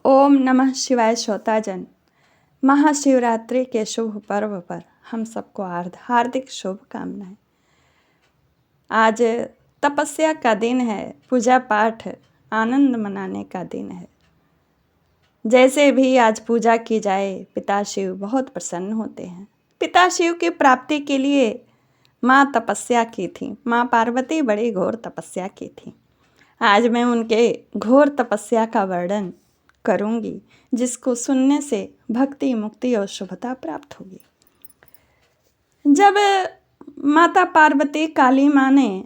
ओम नमः शिवाय श्रोताजन। महाशिवरात्रि के शुभ पर्व पर हम सबको हार्दिक शुभकामनाएं। आज तपस्या का दिन है, पूजा पाठ आनंद मनाने का दिन है। जैसे भी आज पूजा की जाए, पिता शिव बहुत प्रसन्न होते हैं। पिता शिव की प्राप्ति के लिए माँ तपस्या की थी। माँ पार्वती बड़ी घोर तपस्या की थी। आज मैं उनके घोर तपस्या का वर्णन करूंगी, जिसको सुनने से भक्ति, मुक्ति और शुभता प्राप्त होगी। जब माता पार्वती काली माँ ने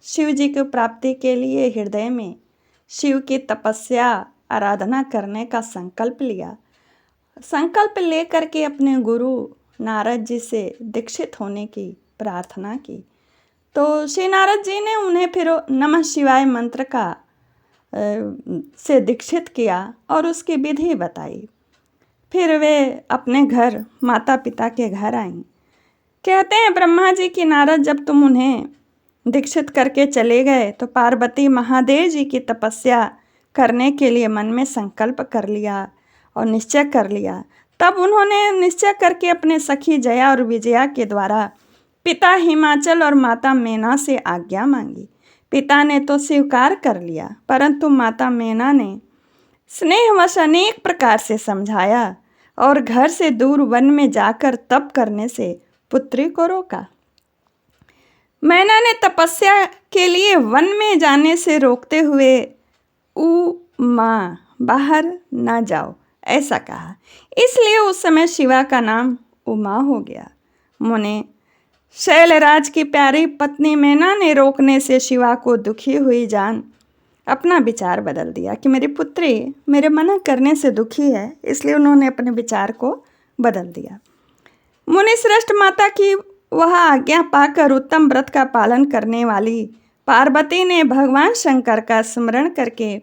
शिव जी की प्राप्ति के लिए हृदय में शिव की तपस्या आराधना करने का संकल्प लिया, संकल्प लेकर के अपने गुरु नारद जी से दीक्षित होने की प्रार्थना की, तो श्री नारद जी ने उन्हें फिर नमः शिवाय मंत्र का से दीक्षित किया और उसकी विधि बताई। फिर वे अपने घर माता पिता के घर आईं। कहते हैं ब्रह्मा जी की नारद, जब तुम उन्हें दीक्षित करके चले गए तो पार्वती महादेव जी की तपस्या करने के लिए मन में संकल्प कर लिया और निश्चय कर लिया। तब उन्होंने निश्चय करके अपने सखी जया और विजया के द्वारा पिता हिमाचल और माता मेना से आज्ञा मांगी। पिता ने तो स्वीकार कर लिया, परंतु माता मेना ने स्नेहवश अनेक प्रकार से समझाया और घर से दूर वन में जाकर तप करने से पुत्री को रोका। मैना ने तपस्या के लिए वन में जाने से रोकते हुए माँ बाहर ना जाओ ऐसा कहा। इसलिए उस समय शिवा का नाम उमा हो गया। मुने शैलराज की प्यारी पत्नी मैना ने रोकने से शिवा को दुखी हुई जान अपना विचार बदल दिया कि मेरी पुत्री मेरे मना करने से दुखी है, इसलिए उन्होंने अपने विचार को बदल दिया। मुनि श्रेष्ठ माता की वह आज्ञा पाकर उत्तम व्रत का पालन करने वाली पार्वती ने भगवान शंकर का स्मरण करके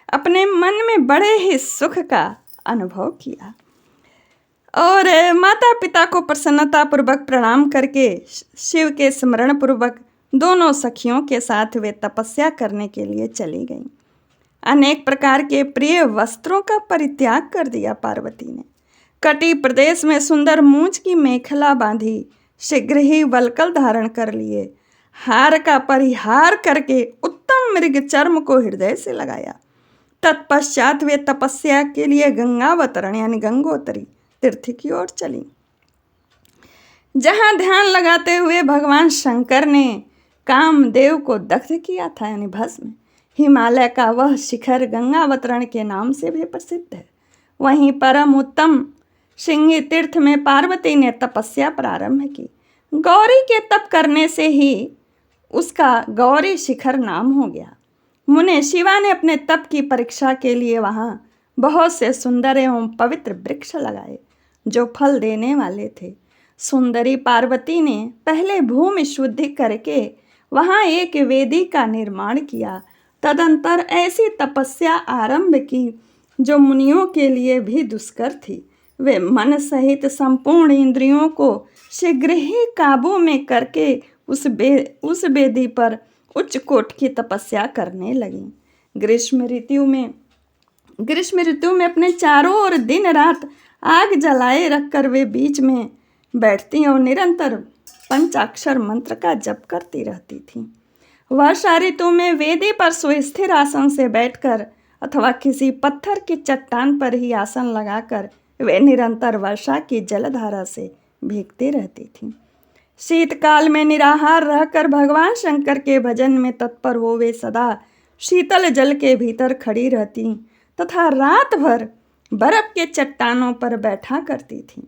अपने मन में बड़े ही सुख का अनुभव किया और माता पिता को प्रसन्नतापूर्वक प्रणाम करके शिव के स्मरण पूर्वक दोनों सखियों के साथ वे तपस्या करने के लिए चली गईं। अनेक प्रकार के प्रिय वस्त्रों का परित्याग कर दिया पार्वती ने। कटी प्रदेश में सुंदर मूंछ की मेखला बांधी, शीघ्र ही वल्कल धारण कर लिए, हार का परिहार करके उत्तम मृग चर्म को हृदय से लगाया। तत्पश्चात वे तपस्या के लिए गंगावतरण यानी गंगोत्री तीर्थ की ओर चली, जहां ध्यान लगाते हुए भगवान शंकर ने कामदेव को दग्ध किया था यानी भस्म। हिमालय का वह शिखर गंगावतरण के नाम से भी प्रसिद्ध है। वहीं परम उत्तम सिंही तीर्थ में पार्वती ने तपस्या प्रारंभ की। गौरी के तप करने से ही उसका गौरी शिखर नाम हो गया। मुने शिवा ने अपने तप की परीक्षा के लिए वहां बहुत से सुंदर एवं पवित्र वृक्ष लगाए जो फल देने वाले थे। सुंदरी पार्वती ने पहले भूमि शुद्धि करके वहां एक वेदी का निर्माण किया। तदंतर ऐसी तपस्या आरंभ की जो मुनियों के लिए भी दुष्कर थी। वे मन सहित संपूर्ण इंद्रियों को शीघ्र ही काबू में करके उस वेदी पर उच्च कोटि की तपस्या करने लगी। ग्रीष्म ऋतु में अपने चारों ओर दिन रात आग जलाए रखकर वे बीच में बैठती और निरंतर पंचाक्षर मंत्र का जप करती रहती थी। वर्षा ऋतु में वेदी पर सुस्थिर आसन से बैठकर अथवा किसी पत्थर की चट्टान पर ही आसन लगाकर वे निरंतर वर्षा की जलधारा से भीगती रहती थी। शीतकाल में निराहार रहकर भगवान शंकर के भजन में तत्पर हो वे सदा शीतल जल के भीतर खड़ी रहती तथा रात भर बर्फ के चट्टानों पर बैठा करती थी।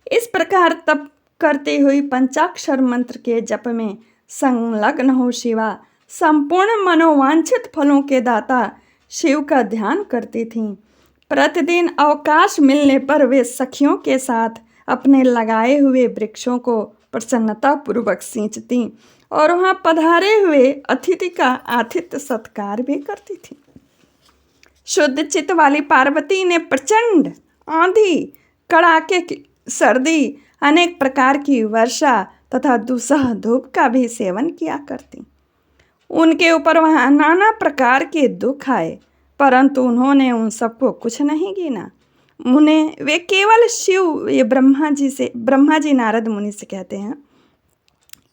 इस प्रकार तप करती हुई पंचाक्षर मंत्र के जप में संलग्न हो शिवा संपूर्ण मनोवांछित फलों के दाता शिव का ध्यान करती थीं। प्रतिदिन अवकाश मिलने पर वे सखियों के साथ अपने लगाए हुए वृक्षों को प्रसन्नतापूर्वक सींचती और वहां पधारे हुए अतिथि का आतिथ्य सत्कार भी करती थी। शुद्ध चित्त वाली पार्वती ने प्रचंड आंधी, कड़ाके की सर्दी, अनेक प्रकार की वर्षा तथा दुस्सह धूप का भी सेवन किया करती। उनके ऊपर वहां नाना प्रकार के दुख आए, परंतु उन्होंने उन सबको कुछ नहीं गिना। उन्हें वे केवल शिव, ये ब्रह्मा जी नारद मुनि से कहते हैं,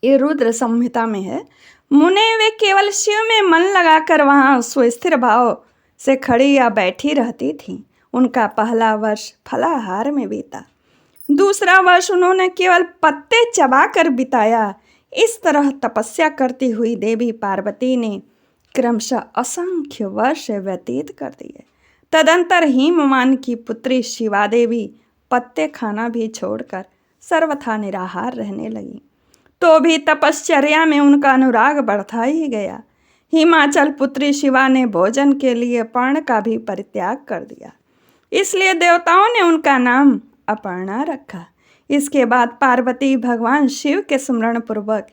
ये रुद्र संहिता में है। मुने वे केवल शिव में मन लगाकर वहाँ सुस्थिर भाव से खड़ी या बैठी रहती थीं। उनका पहला वर्ष फलाहार में बीता, दूसरा वर्ष उन्होंने केवल पत्ते चबाकर बिताया। इस तरह तपस्या करती हुई देवी पार्वती ने क्रमशः असंख्य वर्ष व्यतीत कर दिए। तदंतर हिमवान की पुत्री शिवा देवी पत्ते खाना भी छोड़कर सर्वथा निराहार रहने लगी। तो भी तपश्चर्या में उनका अनुराग बढ़ता ही गया। हिमाचल पुत्री शिवा ने भोजन के लिए पर्ण का भी परित्याग कर दिया, इसलिए देवताओं ने उनका नाम अपर्णा रखा। इसके बाद पार्वती भगवान शिव के स्मरण पूर्वक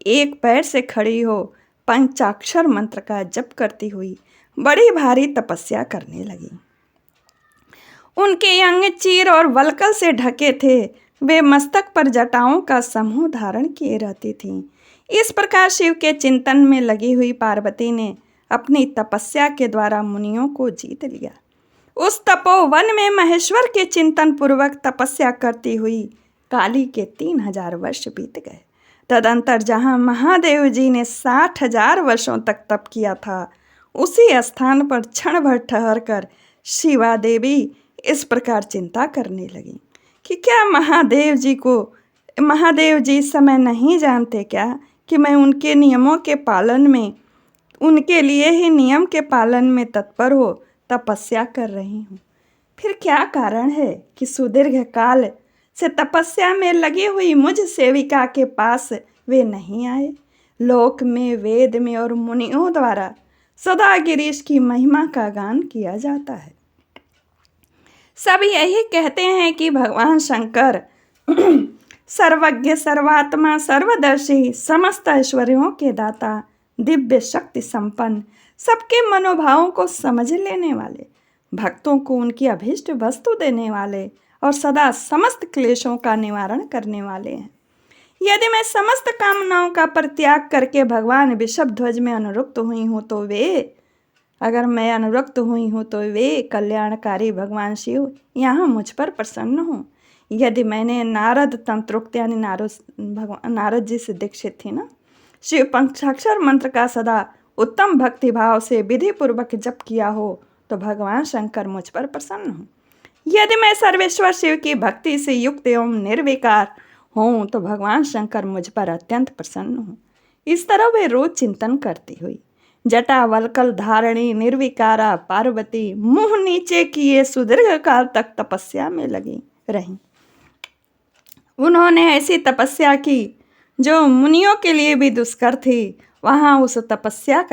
एक पैर से खड़ी हो पंचाक्षर मंत्र का जप करती हुई बड़ी भारी तपस्या करने लगी। उनके अंग चीर और वल्कल से ढके थे। वे मस्तक पर जटाओं का समूह धारण किए रहती थीं। इस प्रकार शिव के चिंतन में लगी हुई पार्वती ने अपनी तपस्या के द्वारा मुनियों को जीत लिया। उस तपोवन में महेश्वर के चिंतन पूर्वक तपस्या करती हुई काली के 3000 वर्ष बीत गए। तदंतर जहाँ महादेव जी ने 60,000 वर्षों तक तप किया था, उसी स्थान पर क्षण भर ठहर कर शिवा देवी इस प्रकार चिंता करने लगी कि क्या महादेव जी समय नहीं जानते क्या कि मैं उनके नियमों के पालन में, उनके लिए ही नियम के पालन में तत्पर हो तपस्या कर रही हूँ। फिर क्या कारण है कि सुदीर्घ काल से तपस्या में लगी हुई मुझ सेविका के पास वे नहीं आए। लोक में, वेद में और मुनियों द्वारा सदा गिरीश की महिमा का गान किया जाता है। सब यही कहते हैं कि भगवान शंकर सर्वज्ञ, सर्वात्मा, सर्वदर्शी, समस्त ऐश्वर्यों के दाता, दिव्य शक्ति संपन्न, सबके मनोभावों को समझ लेने वाले, भक्तों को उनकी अभीष्ट वस्तु देने वाले और सदा समस्त क्लेशों का निवारण करने वाले हैं। यदि मैं समस्त कामनाओं का परित्याग करके भगवान वृषभध्वज में अनुरक्त हुई हूँ तो वे कल्याणकारी भगवान शिव यहाँ मुझ पर प्रसन्न हों। यदि मैंने नारद तंत्रोक्त यानी नारद जी से दीक्षित थी ना, शिव पंचाक्षर मंत्र का सदा उत्तम भक्ति भाव से विधि पूर्वक जप किया हो तो भगवान शंकर मुझ पर प्रसन्न हों। यदि मैं सर्वेश्वर शिव की भक्ति से युक्त एवं निर्विकार हूँ तो भगवान शंकर मुझ पर अत्यंत प्रसन्न हों। इस तरह वे रोज चिंतन करती हुई जटा वल्कल धारणी निर्विकारा पार्वती मुंह नीचे किए सुदीर्घ काल तक तपस्या में लगी रहीं। उन्होंने ऐसी तपस्या की जो मुनियों के लिए भी दुष्कर थी। वहाँ उस तपस्या का